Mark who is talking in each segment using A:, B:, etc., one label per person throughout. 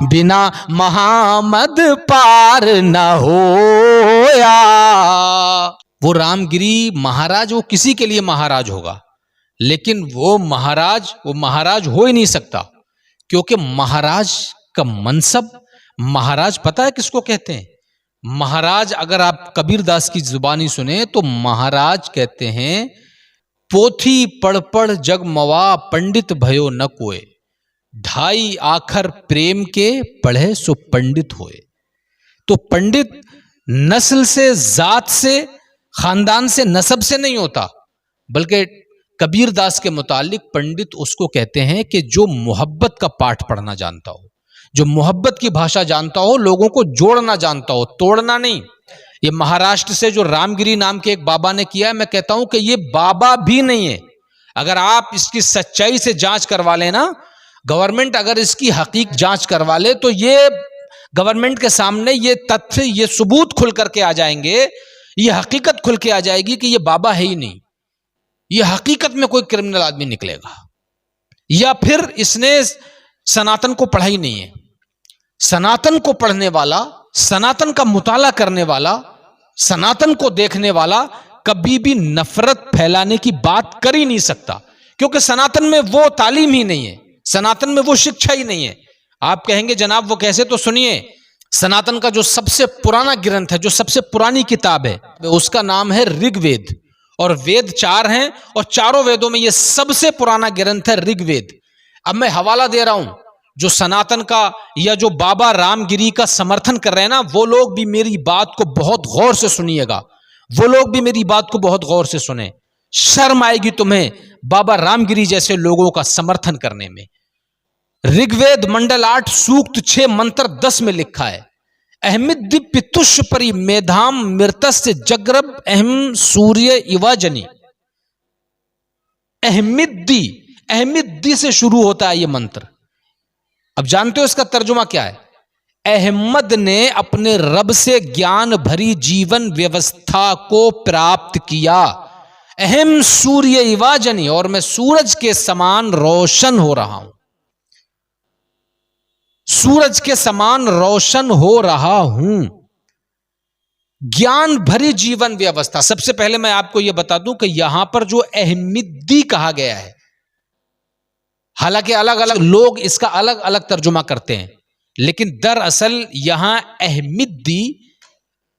A: बिना महामद पार न होया। वो रामगिरी महाराज, वो किसी के लिए महाराज होगा, लेकिन वो महाराज हो ही नहीं सकता, क्योंकि महाराज का मनसब, महाराज पता है किसको कहते हैं? महाराज, अगर आप कबीरदास की जुबानी सुने तो महाराज कहते हैं, पोथी पढ़ पढ़ जग मवा पंडित भयो न कोय, ढाई आखर प्रेम के पढ़े सो पंडित होए। तो पंडित नस्ल से, जात से, खानदान से, नसब से नहीं होता, बल्कि कबीरदास के मुतालिक पंडित उसको कहते हैं कि जो मोहब्बत का पाठ पढ़ना जानता हो, जो मोहब्बत की भाषा जानता हो, लोगों को जोड़ना जानता हो, तोड़ना नहीं। ये महाराष्ट्र से जो रामगिरी नाम के एक बाबा ने किया है, मैं कहता हूं कि ये बाबा भी नहीं है। अगर आप इसकी सच्चाई से जांच करवा लेना, गवर्नमेंट अगर इसकी हकीक जांच करवा ले, तो ये गवर्नमेंट के सामने ये तथ्य, ये सबूत खुल करके आ जाएंगे, ये हकीकत खुल के आ जाएगी कि ये बाबा है ही नहीं, ये हकीकत में कोई क्रिमिनल आदमी निकलेगा, या फिर इसने सनातन को पढ़ा ही नहीं है। सनातन को पढ़ने वाला, सनातन का मुताला करने वाला, सनातन को देखने वाला कभी भी नफरत फैलाने की बात कर ही नहीं सकता, क्योंकि सनातन में वो तालीम ही नहीं है, सनातन में वो शिक्षा ही नहीं है। आप कहेंगे जनाब वो कैसे? तो सुनिए, सनातन का जो सबसे पुराना ग्रंथ है, जो सबसे पुरानी किताब है, उसका नाम है ऋग्वेद, और वेद 4 हैं, और चारों वेदों में ये सबसे पुराना ग्रंथ है ऋग्वेद। अब मैं हवाला दे रहा हूं, जो सनातन का या जो बाबा रामगिरी का समर्थन कर रहे हैं ना, वो लोग भी मेरी बात को बहुत गौर से सुनिएगा, वो लोग भी मेरी बात को बहुत गौर से सुने। शर्म आएगी तुम्हें बाबा रामगिरी जैसे लोगों का समर्थन करने में। ऋग्वेद मंडल 8 सूक्त 6 मंत्र 10 में लिखा है, अहमिद पितुष परि मेधाम मृतस्य जग्रब अहम सूर्य इवाजनी। अहमिदी से शुरू होता है ये मंत्र। अब जानते हो इसका तर्जुमा क्या है? अहमद ने अपने रब से ज्ञान भरी जीवन व्यवस्था को प्राप्त किया। अहम सूर्य इवाजनी, और मैं सूरज के समान रोशन हो रहा हूं, सूरज के समान रोशन हो रहा हूं। ज्ञान भरी जीवन व्यवस्था। सबसे पहले मैं आपको यह बता दूं कि यहां पर जो अहमिदी कहा गया है, हालांकि अलग अलग लोग इसका अलग अलग तर्जुमा करते हैं, लेकिन दरअसल यहां अहमिदी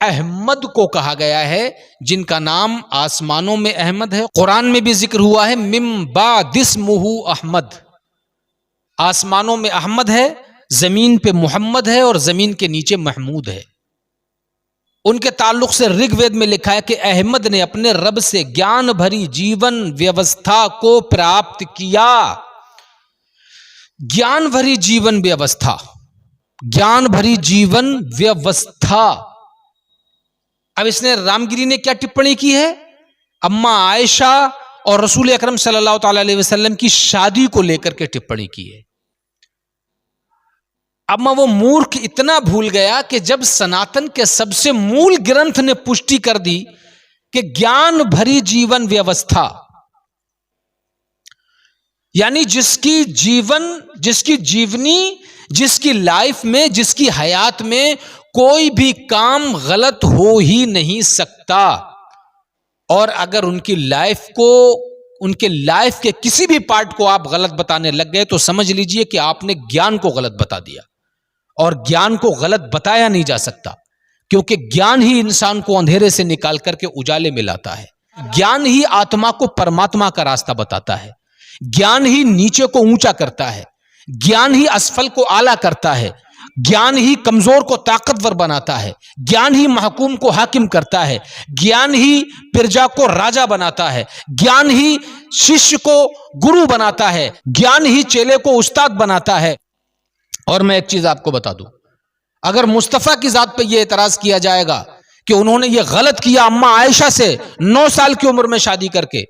A: अहमद को कहा गया है, जिनका नाम आसमानों में अहमद है। कुरान में भी जिक्र हुआ है, मिम बादिस्मुहु अहमद। आसमानों में अहमद है, जमीन पे मोहम्मद है, और जमीन के नीचे महमूद है। उनके ताल्लुक से ऋग्वेद में लिखा है कि अहमद ने अपने रब से ज्ञान भरी जीवन व्यवस्था को प्राप्त किया। ज्ञान भरी जीवन व्यवस्था, ज्ञान भरी जीवन व्यवस्था। अब इसने रामगिरी ने क्या टिप्पणी की है? अम्मा आयशा और रसूल अकरम सल्लल्लाहु अलैहि वसल्लम की शादी को लेकर के टिप्पणी की है। अम्मा वो मूर्ख इतना भूल गया कि जब सनातन के सबसे मूल ग्रंथ ने पुष्टि कर दी कि ज्ञान भरी जीवन व्यवस्था, यानी जिसकी जीवनी, जिसकी लाइफ में, जिसकी हयात में कोई भी काम गलत हो ही नहीं सकता, और अगर उनकी लाइफ को, उनके लाइफ के किसी भी पार्ट को आप गलत बताने लग गए तो समझ लीजिए कि आपने ज्ञान को गलत बता दिया। और ज्ञान को गलत बताया नहीं जा सकता, क्योंकि ज्ञान ही इंसान को अंधेरे से निकाल करके उजाले में लाता है। ज्ञान ही आत्मा को परमात्मा का रास्ता बताता है। ज्ञान ही नीचे को ऊंचा करता है। ज्ञान ही असफल को आला करता है। ज्ञान ही कमजोर को ताकतवर बनाता है। ज्ञान ही महकूम को हाकिम करता है। ज्ञान ही प्रजा को राजा बनाता है। ज्ञान ही शिष्य को गुरु बनाता है। ज्ञान ही चेले को उस्ताद बनाता है। और मैं एक चीज आपको बता दूं, अगर मुस्तफा की जात पे यह एतराज किया जाएगा कि उन्होंने ये गलत किया अम्मा आयशा से 9 साल की उम्र में शादी करके,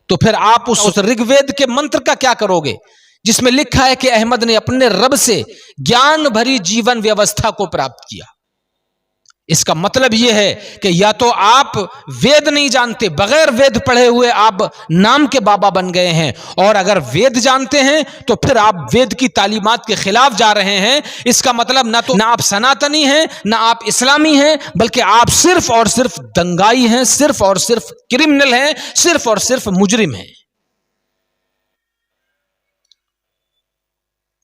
A: तो फिर आप उस ऋग्वेद के मंत्र का क्या करोगे जिसमें लिखा है कि अहमद ने अपने रब से ज्ञान भरी जीवन व्यवस्था को प्राप्त किया। इसका मतलब यह है कि या तो आप वेद नहीं जानते, बगैर वेद पढ़े हुए आप नाम के बाबा बन गए हैं, और अगर वेद जानते हैं तो फिर आप वेद की तालीमात के खिलाफ जा रहे हैं। इसका मतलब ना आप सनातनी हैं, ना आप इस्लामी हैं, बल्कि आप सिर्फ और सिर्फ दंगाई हैं, सिर्फ और सिर्फ क्रिमिनल हैं, सिर्फ और सिर्फ मुजरिम हैं।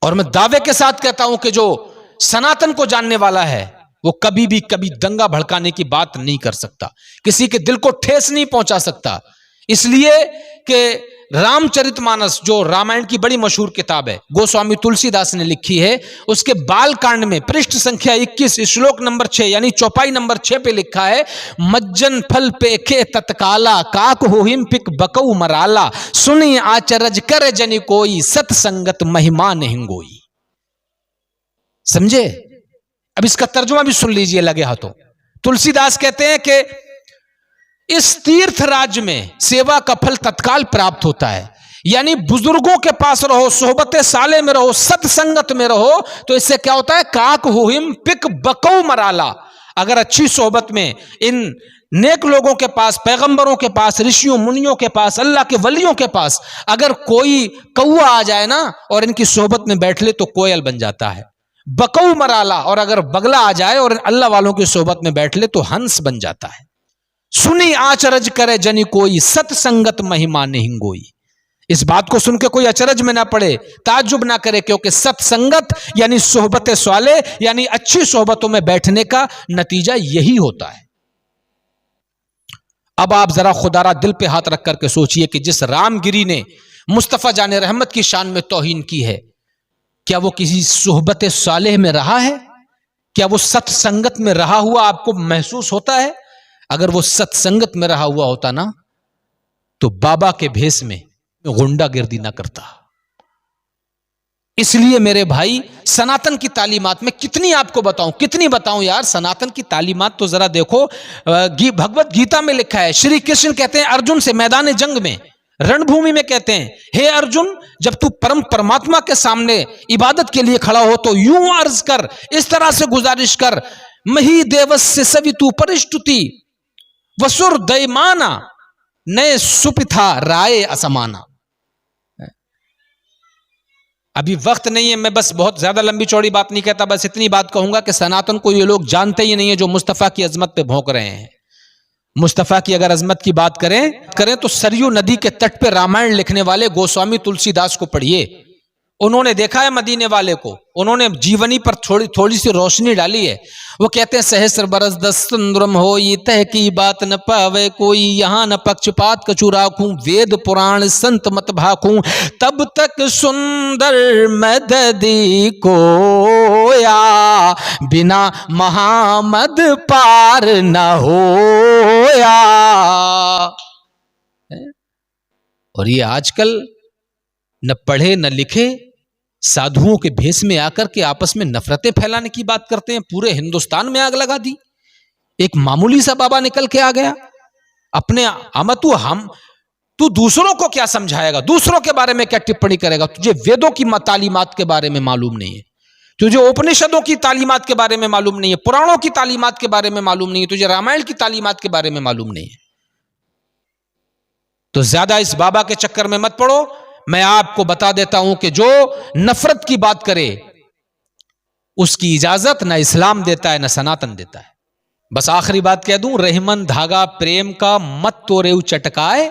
A: और मैं दावे के साथ कहता हूं कि जो सनातन को जानने वाला है वो कभी भी कभी दंगा भड़काने की बात नहीं कर सकता, किसी के दिल को ठेस नहीं पहुंचा सकता। इसलिए कि रामचरितमानस जो रामायण की बड़ी मशहूर किताब है, गोस्वामी तुलसीदास ने लिखी है, उसके बाल कांड में पृष्ठ संख्या 21 श्लोक नंबर 6 यानी चौपाई नंबर 6 पे लिखा है, मज्जन फल पेखे तत्काला काक होहिम पिक बकऊ मराला सुनी आचरज कर जनि कोई सत्संगत महिमा नहीं गोई। समझे? अब इसका तर्जुमा भी सुन लीजिए लगे हाथों। तुलसीदास कहते हैं कि इस तीर्थ राज्य में सेवा का फल तत्काल प्राप्त होता है, यानी बुजुर्गों के पास रहो, सोहबत साले में रहो, सत्संगत में रहो, तो इससे क्या होता है, काक हुहिम पिक बकऊ मराला। अगर अच्छी सोहबत में इन नेक लोगों के पास, पैगंबरों के पास, ऋषियों मुनियों के पास, अल्लाह के वलियों के पास अगर कोई कौआ आ जाए ना और इनकी सोहबत में बैठ ले तो कोयल बन जाता है, बकऊ मराला। और अगर बगला आ जाए और अल्लाह वालों की सोहबत में बैठ ले तो हंस बन जाता है। सुनी आचरज करे जनी कोई सत्संगत महिमा नहीं गोई। इस बात को सुन के कोई अचरज में ना पड़े, ताज्जुब ना करे, क्योंकि सत्संगत यानी सोहबत स्वाले यानी अच्छी सोहबतों में बैठने का नतीजा यही होता है। अब आप जरा खुदारा दिल पे हाथ रख करके सोचिए कि जिस रामगिरी ने मुस्तफा जाने रहमत की शान में तौहीन की है, क्या वो किसी सोहबत सालेह में रहा है? क्या वो सत्संगत में रहा हुआ आपको महसूस होता है? अगर वो सत्संगत में रहा हुआ होता ना तो बाबा के भेष में गुंडागिर्दी ना करता। इसलिए मेरे भाई, सनातन की तालीमात में कितनी आपको बताऊं, कितनी बताऊं यार। सनातन की तालीमात तो जरा देखो, भगवत गीता में लिखा है, श्री कृष्ण कहते हैं अर्जुन से मैदान जंग में, रणभूमि में कहते हैं, हे अर्जुन, जब तू परम परमात्मा के सामने इबादत के लिए खड़ा हो तो यूं अर्ज कर, इस तरह से गुजारिश कर, मही देवस्य सवितु परिष्टुति वसुर दैमाना नए सुपिथा राय असमाना। अभी वक्त नहीं है, मैं बस बहुत ज्यादा लंबी चौड़ी बात नहीं कहता, बस इतनी बात कहूंगा कि सनातन को ये लोग जानते ही नहीं है जो मुस्तफा की अजमत पे भौंक रहे हैं। मुस्तफा की अगर अजमत की बात करें तो सरयू नदी के तट पे रामायण लिखने वाले गोस्वामी तुलसीदास को पढ़िए। उन्होंने देखा है मदीने वाले को, उन्होंने जीवनी पर थोड़ी सी रोशनी डाली है। वो कहते हैं, सहस्र बरस 10 सुंदरम हो ये तह की बात न पावे कोई, यहाँ न पक्षपात कछु राखूं, वेद पुराण संत मत भाखूं, तब तक सुंदर मददी को या बिना महामद पार न होया। और ये आजकल न पढ़े न लिखे साधुओं के भेष में आकर के आपस में नफरतें फैलाने की बात करते हैं। पूरे हिंदुस्तान में आग लगा दी। एक मामूली सा बाबा निकल के आ गया अपने तू दूसरों को क्या समझाएगा, दूसरों के बारे में क्या टिप्पणी करेगा? तुझे वेदों की तालीमात के बारे में मालूम नहीं है, तुझे उपनिषदों की तालीमात के बारे में मालूम नहीं है, पुराणों की तालीमात के बारे में मालूम नहीं है, तुझे रामायण की तालीमात के बारे में मालूम नहीं है। तो ज्यादा इस बाबा के चक्कर में मत पड़ो। मैं आपको बता देता हूं कि जो नफरत की बात करे उसकी इजाजत ना इस्लाम देता है ना सनातन देता है। बस आखिरी बात कह दूं, रहमन धागा प्रेम का मत तोरे चटकाए,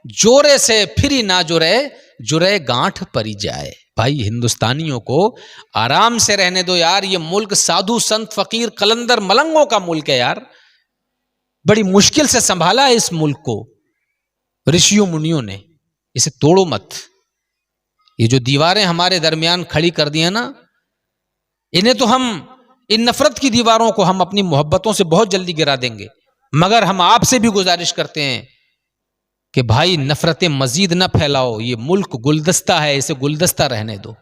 A: जोरे से फिरी ना जुरे, जुरे गांठ परी जाए। भाई हिंदुस्तानियों को आराम से रहने दो यार। ये मुल्क साधु संत फकीर कलंदर मलंगों का मुल्क है यार। बड़ी मुश्किल से संभाला है इस मुल्क को ऋषियों मुनियों ने। इसे तोड़ो मत। ये जो दीवारें हमारे दरमियान खड़ी कर दी है ना, इन्हें तो हम, इन नफरत की दीवारों को हम अपनी मोहब्बतों से बहुत जल्दी गिरा देंगे। मगर हम आपसे भी गुजारिश करते हैं कि भाई नफरतें मजीद न फैलाओ। ये मुल्क गुलदस्ता है, इसे गुलदस्ता रहने दो।